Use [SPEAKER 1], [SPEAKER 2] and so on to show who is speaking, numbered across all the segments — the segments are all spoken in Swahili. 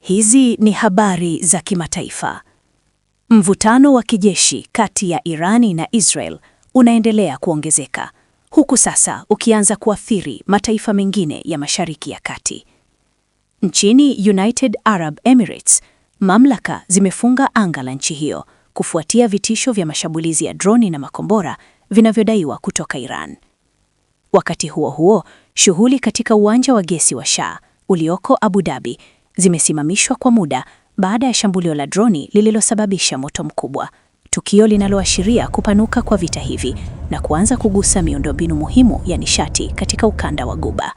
[SPEAKER 1] Hizi ni habari za kimataifa. Mvutano wa kijeshi kati ya Irani na Israel unaendelea kuongezeka, huku sasa ukianza kuathiri mataifa mengine ya Mashariki ya Kati. Nchini United Arab Emirates, mamlaka zimefunga anga la nchi hiyo kufuatia vitisho vya mashambulizi ya droni na makombora vinavyodaiwa kutoka Iran. Wakati huo huo, shughuli katika uwanja wa gesi wa Shah ulioko Abu Dhabi zimesimamishwa kwa muda baada ya shambulio la droni lililosababisha moto mkubwa, tukio linaloashiria kupanuka kwa vita hivi na kuanza kugusa miundombinu muhimu ya nishati katika ukanda wa Ghuba.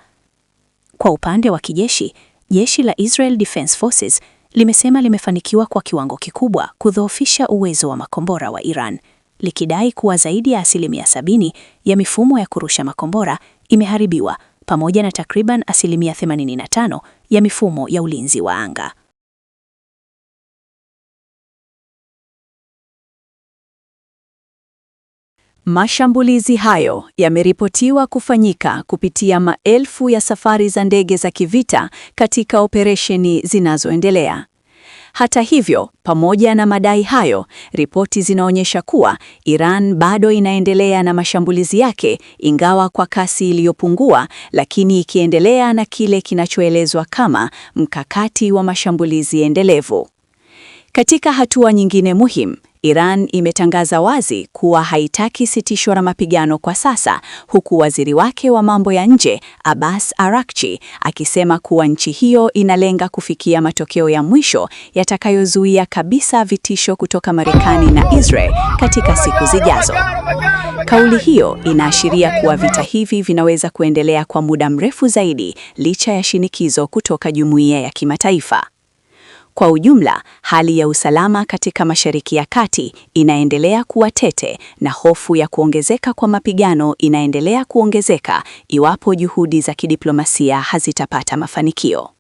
[SPEAKER 1] Kwa upande wa kijeshi, jeshi la Israel Defense Forces limesema limefanikiwa kwa kiwango kikubwa kudhoofisha uwezo wa makombora wa Iran, likidai kuwa zaidi ya 70% ya mifumo ya kurusha makombora imeharibiwa pamoja na takriban 85% ya mifumo ya ulinzi wa anga.
[SPEAKER 2] Mashambulizi hayo yameripotiwa kufanyika kupitia maelfu ya safari za ndege za kivita katika operesheni zinazoendelea. Hata hivyo, pamoja na madai hayo, ripoti zinaonyesha kuwa Iran bado inaendelea na mashambulizi yake, ingawa kwa kasi iliyopungua, lakini ikiendelea na kile kinachoelezwa kama mkakati wa mashambulizi endelevu. Katika hatua nyingine muhimu, Iran imetangaza wazi kuwa haitaki sitisho la mapigano kwa sasa, huku waziri wake wa mambo ya nje, Abbas Araghchi, akisema kuwa nchi hiyo inalenga kufikia matokeo ya mwisho yatakayozuia kabisa vitisho kutoka Marekani na Israel katika siku zijazo. Kauli hiyo inaashiria kuwa vita hivi vinaweza kuendelea kwa muda mrefu zaidi licha ya shinikizo kutoka jumuiya ya kimataifa. Kwa ujumla, hali ya usalama katika Mashariki ya Kati inaendelea kuwa tete na hofu ya kuongezeka kwa mapigano inaendelea kuongezeka iwapo juhudi za kidiplomasia hazitapata mafanikio.